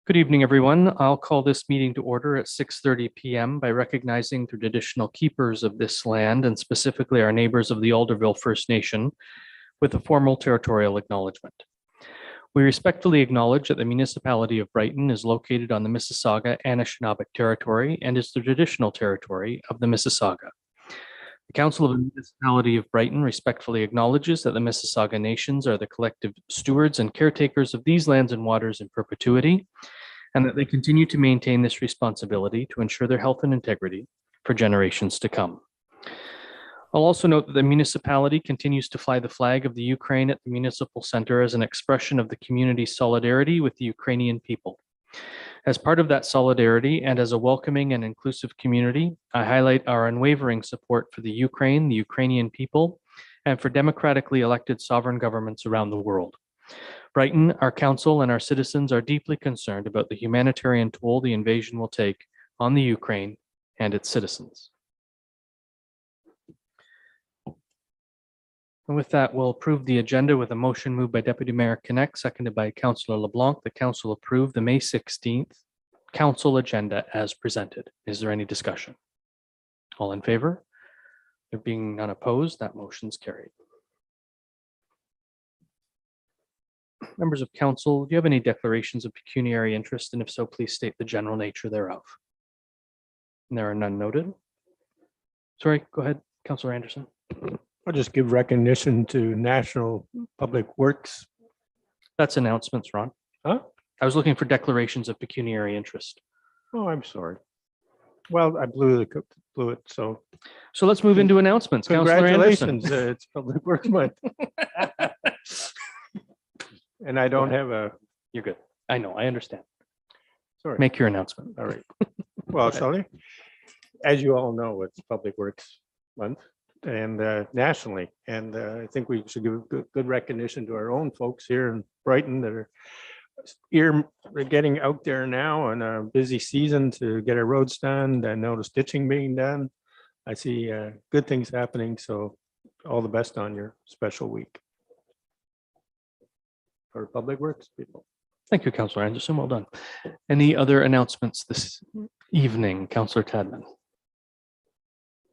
Good evening, everyone. I'll call this meeting to order at 6:30 p.m. by recognizing the traditional keepers of this land and specifically our neighbors of the Alderville First Nation with a formal territorial acknowledgement. We respectfully acknowledge that the municipality of Brighton is located on the Mississauga Anishinaabeg territory and is the traditional territory of the Mississauga. The Council of the Municipality of Brighton respectfully acknowledges that the Mississauga nations are the collective stewards and caretakers of these lands and waters in perpetuity, and that they continue to maintain this responsibility to ensure their health and integrity for generations to come. I'll also note that the municipality continues to fly the flag of the Ukraine at the Municipal Center as an expression of the community's solidarity with the Ukrainian people. As part of that solidarity and as a welcoming and inclusive community, I highlight our unwavering support for the Ukraine, the Ukrainian people, and for democratically elected sovereign governments around the world. Brighton, our council, and our citizens are deeply concerned about the humanitarian toll the invasion will take on the Ukraine and its citizens. And with that, we'll approve the agenda with a motion moved by Deputy Mayor Kinect, seconded by Councillor LeBlanc. The council approved the May 16th council agenda as presented. Is there any discussion? All in favor? There being none opposed, that motion's carried. Members of council, do you have any declarations of pecuniary interest? And if so, please state the general nature thereof. And there are none noted. Sorry, go ahead, Councillor Anderson. I'll just give recognition to National Public Works. That's announcements, Ron. Huh? I was looking for declarations of pecuniary interest. Oh, I'm sorry. Well, I blew it, so So let's move into announcements. Councillor Anderson. congratulations. It's Public Works Month. And I don't have a, You're good. I know, I understand. sorry. Make your announcement. All right. Well, sorry. As you all know, it's Public Works Month and nationally. And I think we should give good recognition to our own folks here in Brighton that are we're getting out there now on a busy season to get our roads done. I know the stitching being done. I see good things happening. So all the best on your special week for Public Works people. Thank you, Councillor Anderson. Well done. Any other announcements this evening, Councillor Tadman?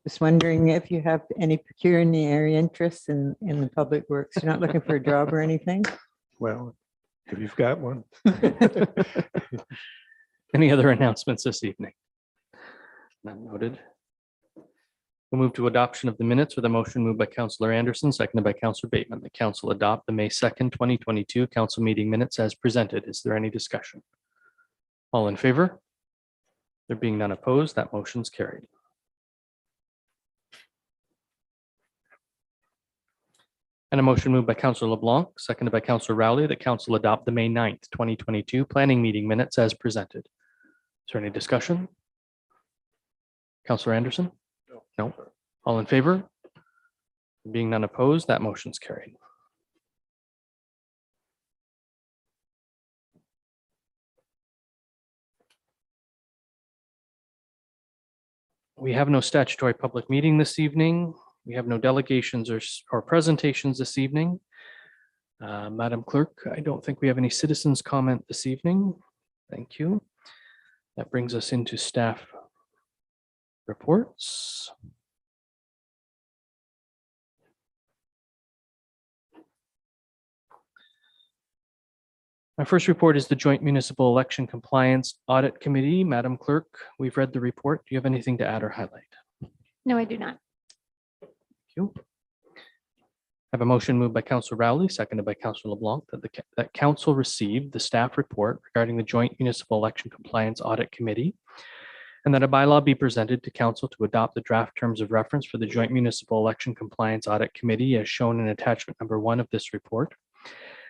Just wondering if you have any pecuniary interests in the public works. You're not looking for a job or anything? Well, if you've got one. Any other announcements this evening? None noted. We'll move to adoption of the minutes with a motion moved by Councillor Anderson, seconded by Councillor Bateman. The council adopt the May 2nd, 2022 council meeting minutes as presented. Is there any discussion? All in favor? There being none opposed, that motion's carried. And a motion moved by Councillor LeBlanc, seconded by Councillor Rowley, that council adopt the May 9th, 2022 planning meeting minutes as presented. Is there any discussion? Councillor Anderson? No. All in favor? Being none opposed, that motion's carried. We have no statutory public meeting this evening. We have no delegations or presentations this evening. Madam Clerk, I don't think we have any citizens comment this evening. Thank you. That brings us into staff reports. My first report is the Joint Municipal Election Compliance Audit Committee. Madam Clerk, we've read the report. Do you have anything to add or highlight? No, I do not. Thank you. I have a motion moved by Councillor Rowley, seconded by Councillor LeBlanc, that council received the staff report regarding the Joint Municipal Election Compliance Audit Committee, and that a bylaw be presented to council to adopt the draft terms of reference for the Joint Municipal Election Compliance Audit Committee as shown in attachment number 1 of this report.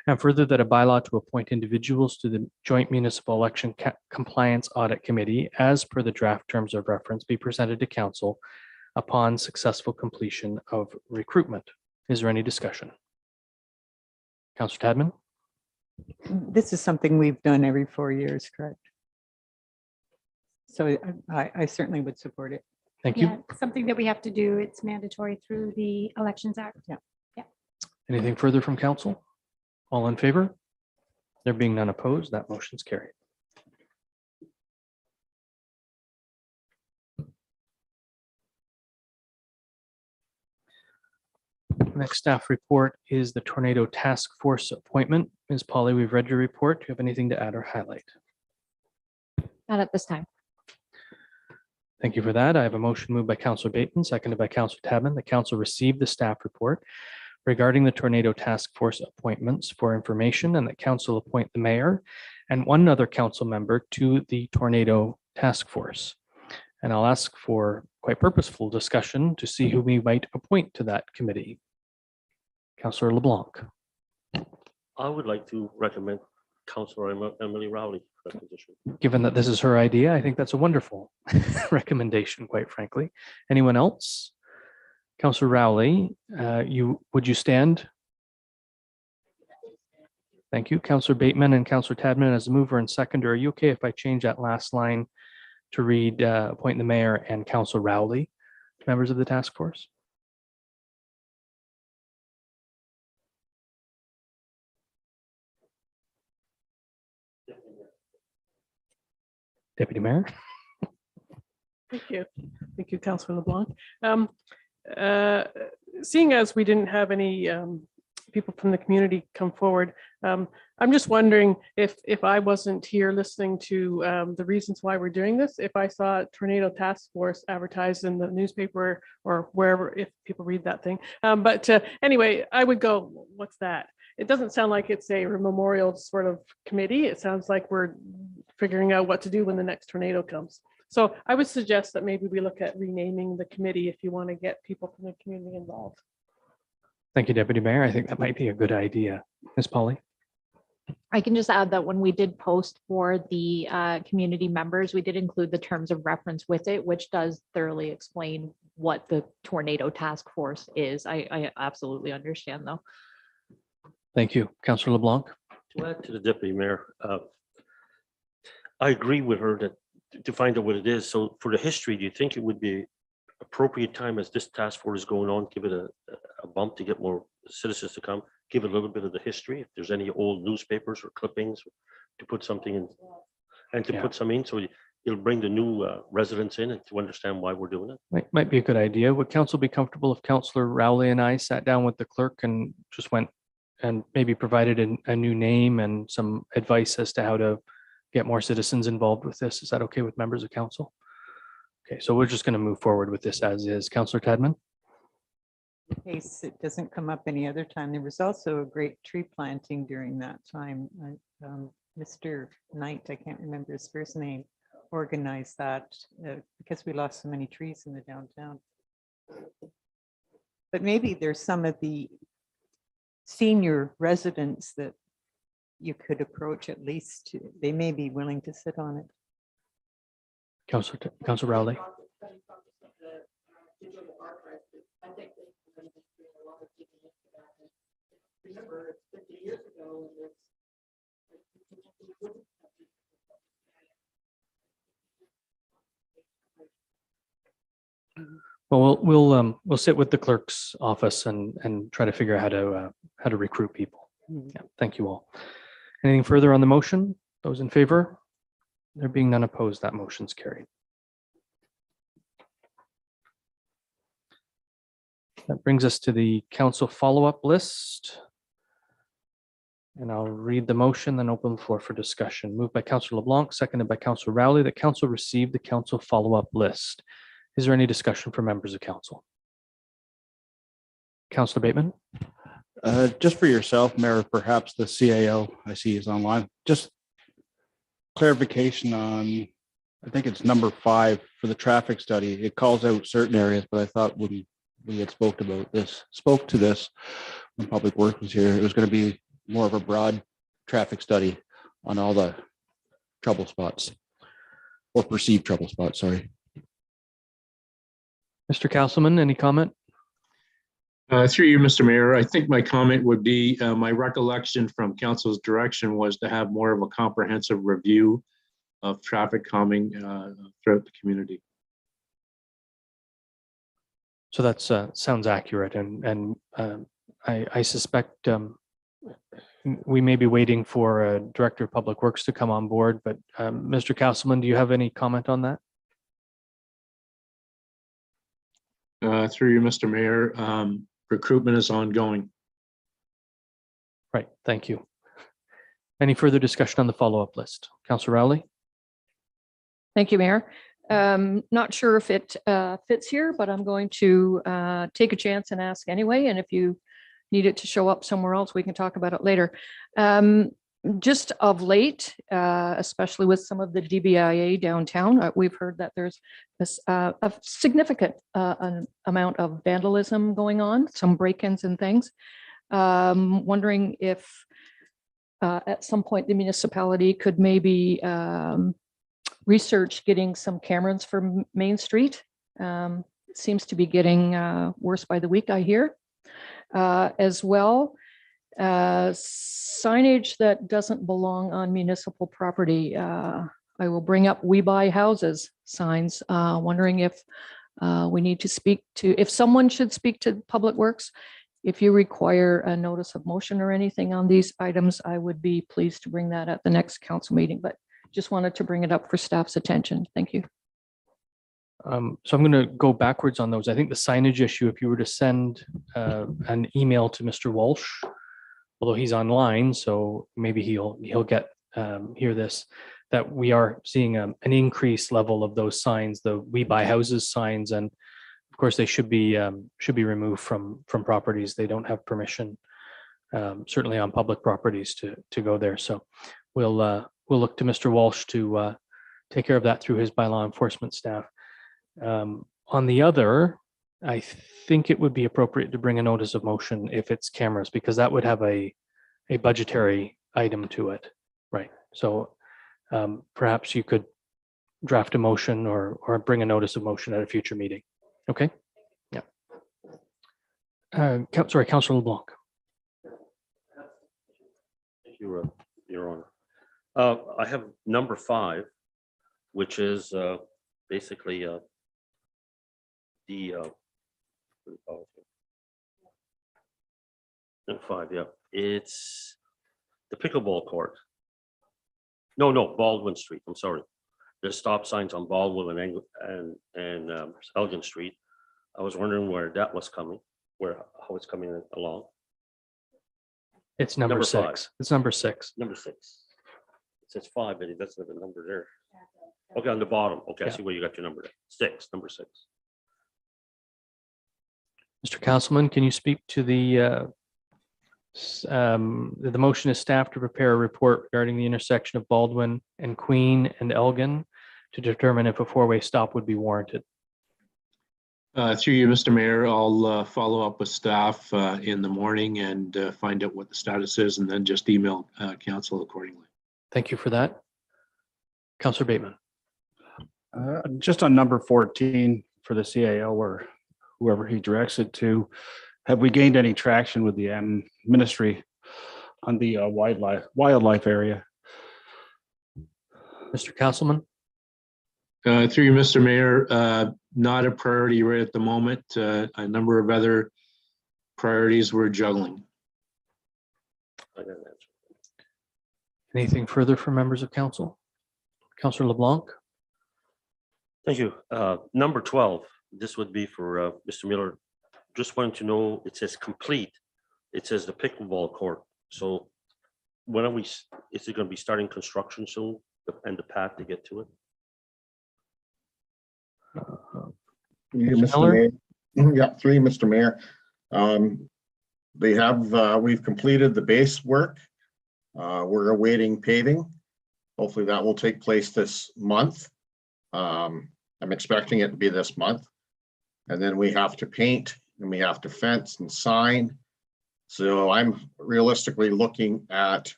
And further, that a bylaw to appoint individuals to the Joint Municipal Election Compliance Audit Committee as per the draft terms of reference be presented to council upon successful completion of recruitment. Is there any discussion? Councillor Tadman? This is something we've done every 4 years, correct? So I certainly would support it. Thank you. Yeah, something that we have to do. It's mandatory through the Elections Act. Yeah. Anything further from council? All in favor? There being none opposed, that motion's carried. Next staff report is the Tornado Task Force appointment. Ms. Polly, we've read your report. Do you have anything to add or highlight? Not at this time. Thank you for that. I have a motion moved by Councillor Bateman, seconded by Councillor Tadman. The council received the staff report regarding the Tornado Task Force appointments for information, and that council appoint the mayor and one other council member to the Tornado Task Force. And I'll ask for quite purposeful discussion to see who we might appoint to that committee. Councillor LeBlanc. I would like to recommend Councillor Emily Rowley for that position. Given that this is her idea, I think that's a wonderful recommendation, quite frankly. Anyone else? Councillor Rowley, would you stand? Thank you. Councillor Bateman and Councillor Tadman as a mover and seconder. Are you okay if I change that last line to read appoint the mayor and Councillor Rowley, members of the task force? Deputy Mayor. Thank you. Thank you, Councillor LeBlanc. Seeing as we didn't have any people from the community come forward, I'm just wondering if I wasn't here listening to the reasons why we're doing this, if I saw a Tornado Task Force advertised in the newspaper or wherever, if people read that thing. But anyway, I would go, what's that? It doesn't sound like it's a memorial sort of committee. It sounds like we're figuring out what to do when the next tornado comes. So I would suggest that maybe we look at renaming the committee if you want to get people from the community involved. Thank you, Deputy Mayor. I think that might be a good idea. Ms. Polly. I can just add that when we did post for the community members, we did include the terms of reference with it, which does thoroughly explain what the Tornado Task Force is. I absolutely understand, though. Thank you. Councillor LeBlanc. To add to the deputy mayor, I agree with her that to find out what it is. So for the history, do you think it would be appropriate time as this task force is going on, give it a bump to get more citizens to come, give a little bit of the history, if there's any old newspapers or clippings to put something in and to put some in, so you'll bring the new residents in and to understand why we're doing it. Might be a good idea. Would council be comfortable if Councillor Rowley and I sat down with the clerk and just went and maybe provided a new name and some advice as to how to get more citizens involved with this? Is that okay with members of council? Okay, so we're just going to move forward with this as is. Councillor Tadman. In case it doesn't come up any other time, there was also a great tree planting during that time. Mr. Knight, I can't remember his first name, organized that because we lost so many trees in the downtown. But maybe there's some of the senior residents that you could approach at least. They may be willing to sit on it. Councillor Rowley. Well, we'll sit with the clerk's office and try to figure out how to recruit people. Yeah, thank you all. Anything further on the motion? Those in favor? There being none opposed, that motion's carried. That brings us to the council follow-up list. And I'll read the motion, then open the floor for discussion. Moved by Councillor LeBlanc, seconded by Councillor Rowley, that council received the council follow-up list. Is there any discussion for members of council? Councillor Bateman. Just for yourself, Mayor, perhaps the CAO I see is online. Just clarification on, I think it's number 5 for the traffic study. It calls out certain areas, but I thought when we had spoke to this when Public Works was here, it was going to be more of a broad traffic study on all the trouble spots or perceived trouble spots. Sorry. Mr. Castleman, any comment? Through you, Mr. Mayor, I think my comment would be my recollection from council's direction was to have more of a comprehensive review of traffic calming throughout the community. So that sounds accurate, and I suspect we may be waiting for a Director of Public Works to come on board, but Mr. Castleman, do you have any comment on that? Through you, Mr. Mayor, recruitment is ongoing. Right, thank you. Any further discussion on the follow-up list? Councillor Rowley? Thank you, Mayor. Not sure if it fits here, but I'm going to take a chance and ask anyway. And if you need it to show up somewhere else, we can talk about it later. Just of late, especially with some of the DBIA downtown, we've heard that there's a significant amount of vandalism going on, some break-ins and things. Wondering if at some point the municipality could maybe research getting some cameras for Main Street. It seems to be getting worse by the week, I hear. As well, signage that doesn't belong on municipal property. I will bring up "We Buy Houses" signs, wondering if we need to speak to, if someone should speak to Public Works. If you require a notice of motion or anything on these items, I would be pleased to bring that at the next council meeting, but just wanted to bring it up for staff's attention. Thank you. So I'm going to go backwards on those. I think the signage issue, if you were to send an email to Mr. Walsh, although he's online, so maybe he'll get hear this, that we are seeing an increased level of those signs, the "We Buy Houses" signs, and of course they should be removed from properties. They don't have permission, certainly on public properties, to go there. So we'll look to Mr. Walsh to take care of that through his bylaw enforcement staff. On the other, I think it would be appropriate to bring a notice of motion if it's cameras, because that would have a budgetary item to it, right? So perhaps you could draft a motion or bring a notice of motion at a future meeting. Okay. Yeah. Sorry, Councillor LeBlanc. Thank you, Your Honor. I have number 5, which is basically the number 5. Yeah, it's the Pickleball Court. No, Baldwin Street. I'm sorry. There's stop signs on Baldwin and Elgin Street. I was wondering where that was coming, how it's coming along. It's number 6. 5. It's number 6. Number 6. It says 5, but that's not the number there. Okay, on the bottom. Okay, I see where you got your number there. Number 6. Mr. Councilman, can you speak to the motion is staff to prepare a report regarding the intersection of Baldwin and Queen and Elgin to determine if a 4-way stop would be warranted? Through you, Mr. Mayor, I'll follow up with staff in the morning and find out what the status is, and then just email council accordingly. Thank you for that. Councillor Bateman. Just on number 14 for the CAO or whoever he directs it to, have we gained any traction with the ministry on the wildlife area? Mr. Councilman. Through you, Mr. Mayor, not a priority right at the moment. A number of other priorities we're juggling. Anything further from members of council? Councillor LeBlanc. Thank you. Number 12. This would be for Mr. Miller. Just wanted to know, it says complete. It says the Pickleball Court. So when is it going to be starting construction soon, and the path to get to it? Mr. Mayor. Yeah, through you, Mr. Mayor. We've completed the base work. We're awaiting paving. Hopefully that will take place this month. I'm expecting it to be this month. And then we have to paint and we have to fence and sign. So I'm realistically looking at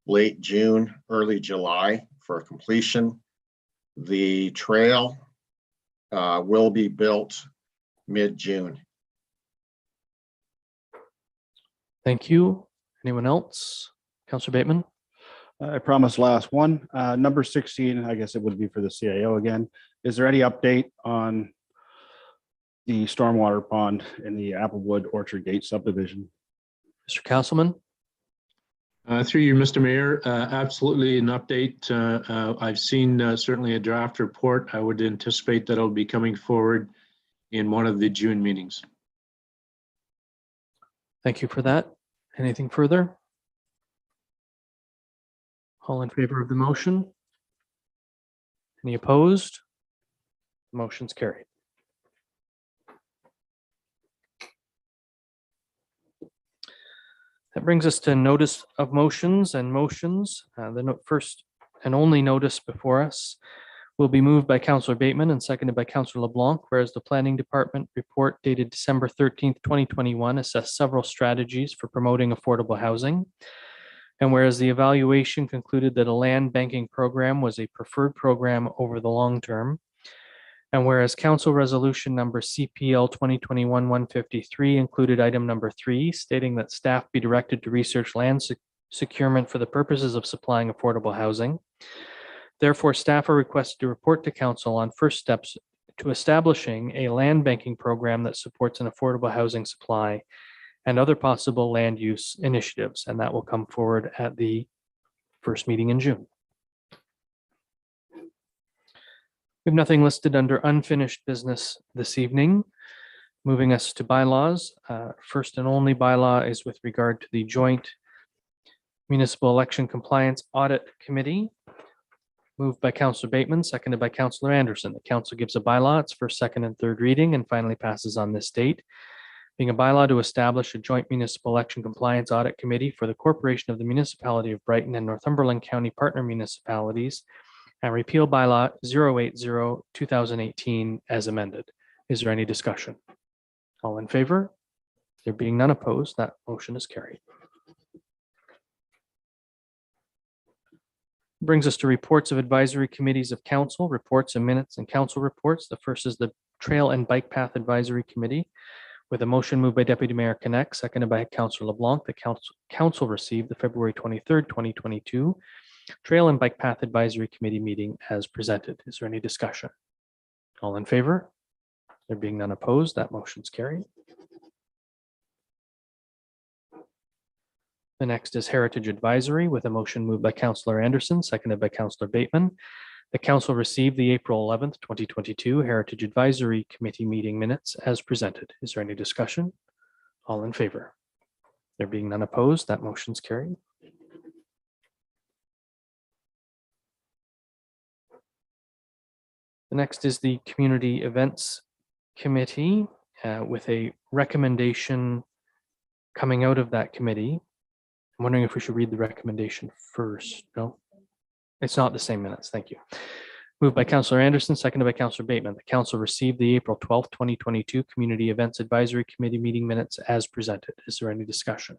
late June, early July for completion. The trail will be built mid-June. Thank you. Anyone else? Councillor Bateman. I promised last one. Number 16, I guess it would be for the CAO again. Is there any update on the stormwater pond in the Applewood Orchard Gate subdivision? Mr. Councilman. Through you, Mr. Mayor, absolutely an update. I've seen certainly a draft report. I would anticipate that it'll be coming forward in one of the June meetings. Thank you for that. Anything further? All in favor of the motion? Any opposed? Motion's carried. That brings us to notice of motions and motions. First and only notice before us will be moved by Councillor Bateman and seconded by Councillor LeBlanc, whereas the Planning Department report dated December 13th, 2021 assessed several strategies for promoting affordable housing. And whereas the evaluation concluded that a land banking program was a preferred program over the long term. And whereas Council Resolution number CPL 2021-153 included item number 3, stating that staff be directed to research land securement for the purposes of supplying affordable housing. Therefore, staff are requested to report to Council on first steps to establishing a land banking program that supports an affordable housing supply and other possible land use initiatives, and that will come forward at the first meeting in June. We have nothing listed under unfinished business this evening. Moving us to bylaws. First and only bylaw is with regard to the Joint Municipal Election Compliance Audit Committee. Moved by Councillor Bateman, seconded by Councillor Anderson. The council gives a bylaw, its first, second, and third reading, and finally passes on this date. Being a bylaw to establish a Joint Municipal Election Compliance Audit Committee for the Corporation of the Municipality of Brighton and Northumberland County Partner Municipalities, and repeal bylaw 080-2018 as amended. Is there any discussion? All in favor? There being none opposed, that motion is carried. Brings us to reports of advisory committees of council, reports and minutes and council reports. The first is the Trail and Bike Path Advisory Committee, with a motion moved by Deputy Mayor Connect, seconded by Councillor LeBlanc. The council received the February 23rd, 2022 Trail and Bike Path Advisory Committee meeting as presented. Is there any discussion? All in favor? There being none opposed, that motion's carried. The next is Heritage Advisory, with a motion moved by Councillor Anderson, seconded by Councillor Bateman. The council received the April 11th, 2022 Heritage Advisory Committee meeting minutes as presented. Is there any discussion? All in favor? There being none opposed, that motion's carried. The next is the Community Events Committee, with a recommendation coming out of that committee. I'm wondering if we should read the recommendation first. No, it's not the same minutes. Thank you. Moved by Councillor Anderson, seconded by Councillor Bateman. The council received the April 12th, 2022 Community Events Advisory Committee meeting minutes as presented. Is there any discussion?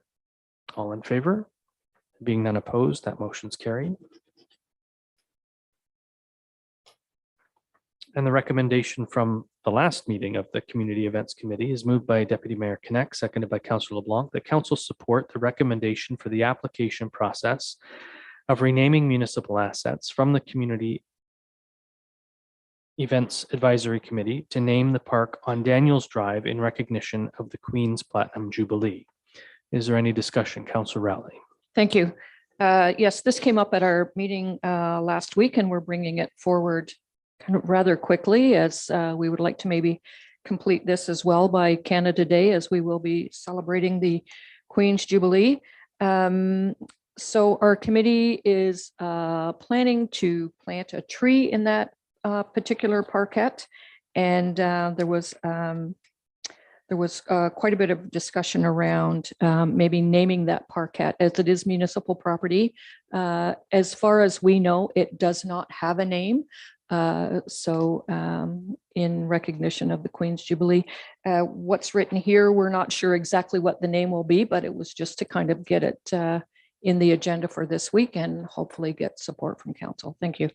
All in favor? Being none opposed, that motion's carried. And the recommendation from the last meeting of the Community Events Committee is moved by Deputy Mayor Connect, seconded by Councillor LeBlanc. The council support the recommendation for the application process of renaming municipal assets from the Community Events Advisory Committee to name the park on Daniels Drive in recognition of the Queen's Platinum Jubilee. Is there any discussion, Councillor Rowley? Thank you. Yes, this came up at our meeting last week, and we're bringing it forward kind of rather quickly, as we would like to maybe complete this as well by Canada Day, as we will be celebrating the Queen's Jubilee. So our committee is planning to plant a tree in that particular parkette, and there was quite a bit of discussion around maybe naming that parkette, as it is municipal property. As far as we know, it does not have a name. In recognition of the Queen's Jubilee, what's written here, we're not sure exactly what the name will be, but it was just to kind of get it in the agenda for this week and hopefully get support from council. Thank you.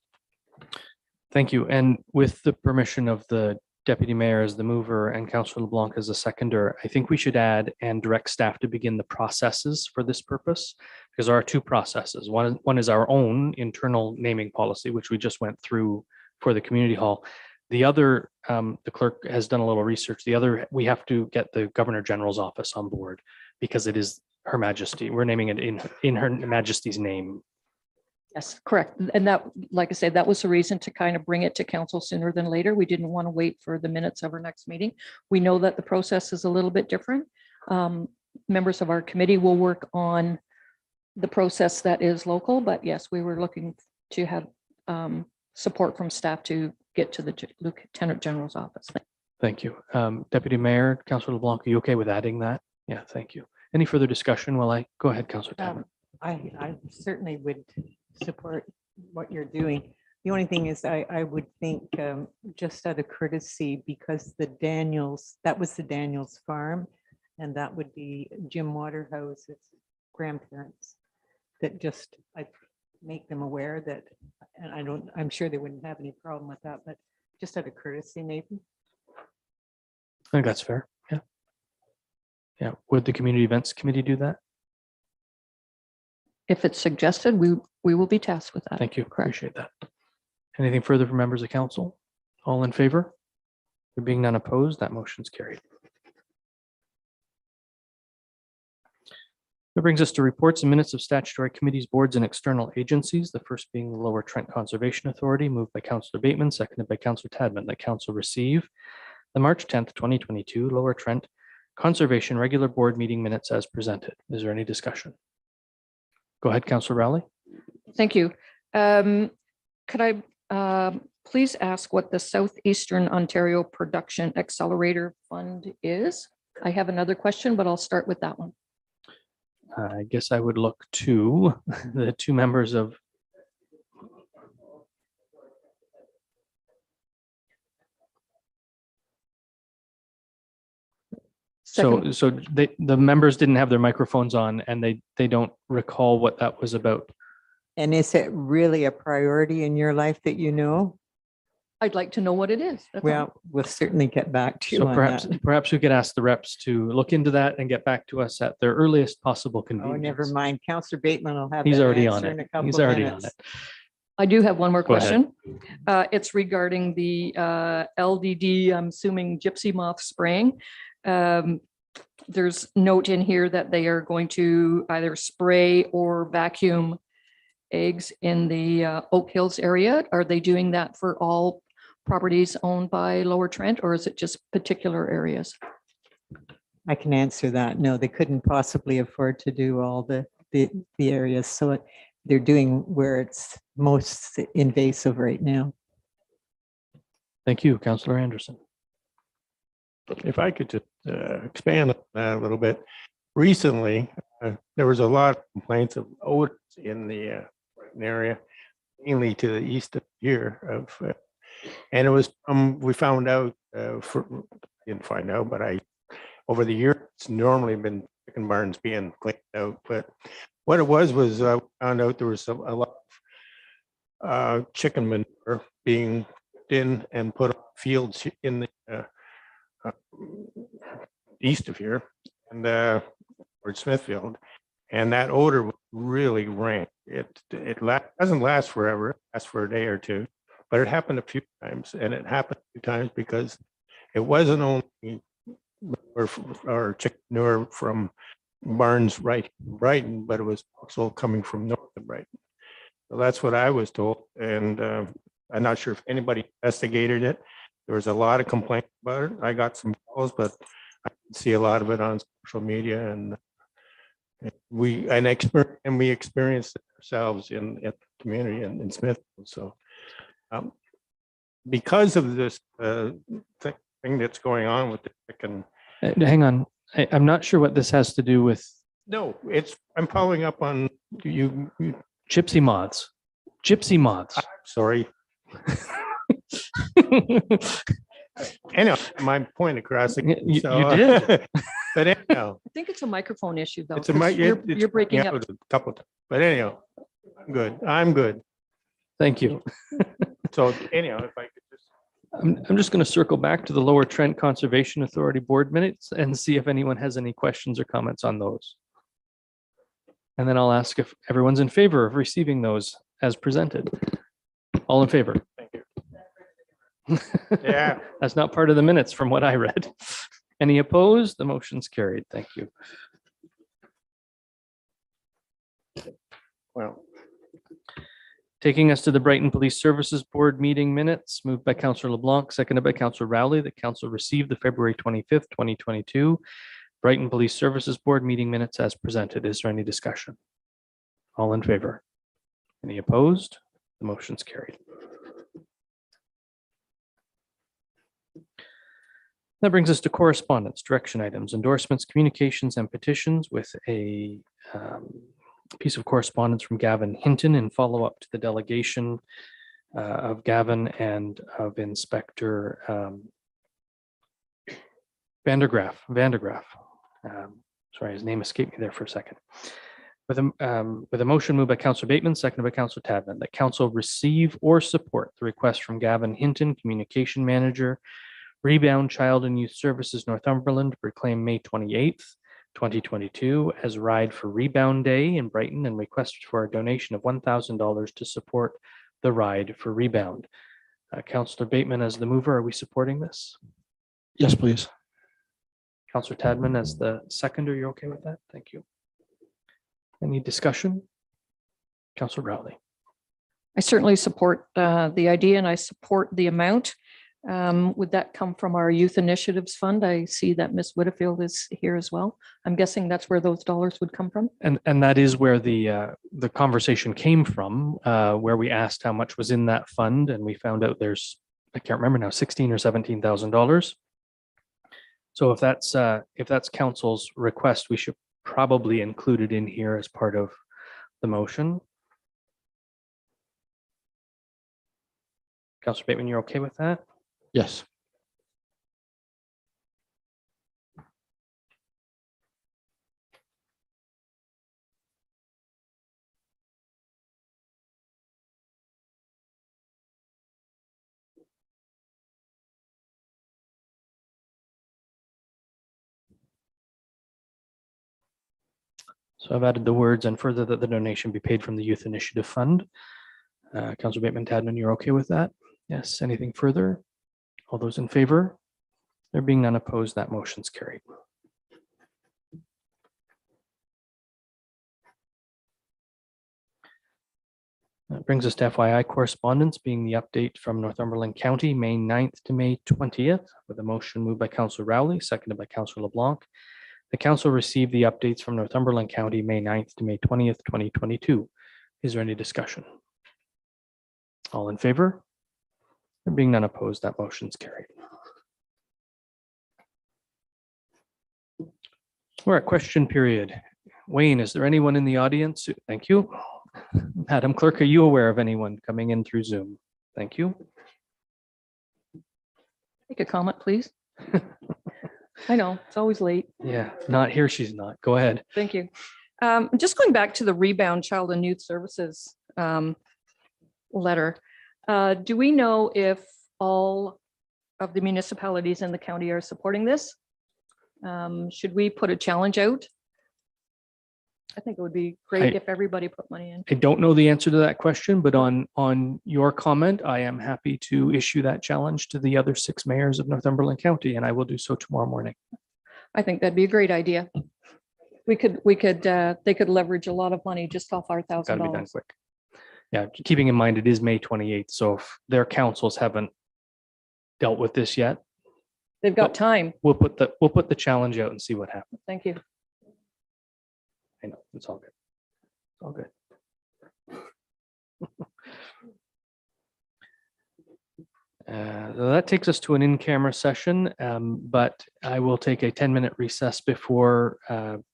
Thank you. And with the permission of the Deputy Mayor as the mover and Councillor LeBlanc as a seconder, I think we should add and direct staff to begin the processes for this purpose, because there are two processes. One is our own internal naming policy, which we just went through for the community hall. The other, the clerk has done a little research. The other, we have to get the Governor General's office on board, because it is Her Majesty. We're naming it in Her Majesty's name. Yes, correct. And that, like I said, that was the reason to kind of bring it to council sooner than later. We didn't want to wait for the minutes of our next meeting. We know that the process is a little bit different. members of our committee will work on the process that is local, but yes, we were looking to have support from staff to get to the Lieutenant General's office. Thank you. Deputy Mayor, Councillor LeBlanc, are you okay with adding that? Yeah, thank you. Any further discussion? While I go ahead, Councillor Tabbitt. I certainly would support what you're doing. The only thing is I would think just out of courtesy, because that was the Daniels farm, and that would be Jim Waterhouse's grandparents, that just, I make them aware that, and I'm sure they wouldn't have any problem with that, but just out of courtesy, maybe. I think that's fair. Yeah. Yeah. Would the Community Events Committee do that? If it's suggested, we will be tasked with that. Thank you. Correct. Appreciate that. Anything further from members of council? All in favor? There being none opposed, that motion's carried. That brings us to reports and minutes of statutory committees, boards, and external agencies. The first being the Lower Trent Conservation Authority, moved by Councillor Bateman, seconded by Councillor Tadman, that council receive the March 10th, 2022 Lower Trent Conservation Regular Board Meeting Minutes as presented. Is there any discussion? Go ahead, Councillor Rowley. Thank you. Could I please ask what the Southeastern Ontario Production Accelerator Fund is? I have another question, but I'll start with that one. I guess I would look to the two members of Second. So the members didn't have their microphones on, and they don't recall what that was about. And is it really a priority in your life that you know? I'd like to know what it is. That's all. Well, we'll certainly get back to you So on that. perhaps we could ask the reps to look into that and get back to us at their earliest possible Oh, convenience. never mind. Councillor Bateman will have. He's that already answer on in it. a couple He's of already on minutes. it. I do have one more Go ahead. question. It's regarding the LDD, I'm assuming gypsy moth spraying. There's note in here that they are going to either spray or vacuum eggs in the Oak Hills area. Are they doing that for all properties owned by Lower Trent, or is it just particular areas? I can answer that. No, they couldn't possibly afford to do all the areas. So they're doing where it's most invasive right now. Thank you, Councillor Anderson. If I could just expand on that a little bit. Recently, there was a lot of complaints of odors in the area, mainly to the east of here. And it was, we found out, didn't find out, but over the years, it's normally been chicken barns being cleaned out. But what it was I found out there was a lot of chicken manure being in and put on fields in the east of here and towards Smithfield, and that odor really rank. It doesn't last forever. It lasts for a day or two, but it happened a few times, and it happened a few times because it wasn't only or chicken manure from barns right in Brighton, but it was also coming from north of Brighton. So that's what I was told, and I'm not sure if anybody investigated it. There was a lot of complaints about it. I got some calls, but I didn't see a lot of it on social media, and we experienced it ourselves in the community in Smithfield. So because of this thing that's going on with the chicken. Hang on. I'm not sure what this has to do with No, I'm following up on you. gypsy moths. Gypsy moths. Sorry. Anyhow, my point across. You did. But anyhow, I think it's a microphone issue though. it's a 'cause you're breaking out up. a couple of times. But anyhow, I'm good. Thank you. So anyhow, if I could just. I'm just going to circle back to the Lower Trent Conservation Authority board minutes and see if anyone has any questions or comments on those. And then I'll ask if everyone's in favor of receiving those as presented. All in favor? Thank you. Yeah. That's not part of the minutes from what I read. Any opposed? The motion's carried. Thank you. Well, Taking us to the Brighton Police Services Board meeting minutes, moved by Councillor LeBlanc, seconded by Councillor Rowley, that council received the February 25th, 2022 Brighton Police Services Board meeting minutes as presented. Is there any discussion? All in favor? Any opposed? The motion's carried. That brings us to correspondence, direction items, endorsements, communications, and petitions with a piece of correspondence from Gavin Hinton in follow-up to the delegation of Gavin and of Inspector Vandergraaf. Sorry, his name escaped me there for a second. With a motion moved by Councillor Bateman, seconded by Councillor Tadman, that council receive or support the request from Gavin Hinton, Communication Manager, Rebound Child and Youth Services Northumberland, to proclaim May 28th, 2022 as Ride for Rebound Day in Brighton, and requested for a donation of $1,000 to support the Ride for Rebound. Councillor Bateman, as the mover, are we supporting this? Yes, please. Councillor Tadman as the seconder, you're okay with that? Thank you. Any discussion? Councillor Rowley. I certainly support the idea and I support the amount. Would that come from our Youth Initiatives Fund? I see that Ms. Whitfield is here as well. I'm guessing that's where those dollars would come from. And that is where the conversation came from, where we asked how much was in that fund, and we found out there's, I can't remember now, $16,000 or $17,000. So if that's council's request, we should probably include it in here as part of the motion. Councillor Bateman, you're okay with that? Yes. So I've added the words and further that the donation be paid from the Youth Initiative Fund. Councillor Bateman, Tadman, you're okay with that? Yes. Anything further? All those in favor? There being none opposed, that motion's carried. That brings us to FYI correspondence, being the update from Northumberland County, May 9th to May 20th, with a motion moved by Councillor Rowley, seconded by Councillor LeBlanc. The council received the updates from Northumberland County, May 9th to May 20th, 2022. Is there any discussion? All in favor? There being none opposed, that motion's carried. We're at question period. Wayne, is there anyone in the audience? Thank you. Madam Clerk, are you aware of anyone coming in through Zoom? Thank you. Take a comment, please. I know, it's always late. Yeah, not here. She's not. Go ahead. Thank you. Just going back to the Rebound Child and Youth Services letter. Do we know if all of the municipalities in the county are supporting this? Should we put a challenge out? I think it would be great if everybody put money in. I don't know the answer to that question, but on your comment, I am happy to issue that challenge to the other 6 mayors of Northumberland County, and I will do so tomorrow morning. I think that'd be a great idea. They could leverage a lot of money just off our Got to be done $1,000. quick. Yeah, keeping in mind it is May 28th, so if their councils haven't dealt with this yet, They've got time. we'll put the challenge out and see what happens. Thank you. I know, it's all good. It's all good. So that takes us to an in-camera session, but I will take a 10-minute recess before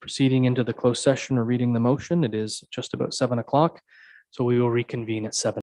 proceeding into the closed session or reading the motion. It is just about 7 o'clock, so we will reconvene at 7.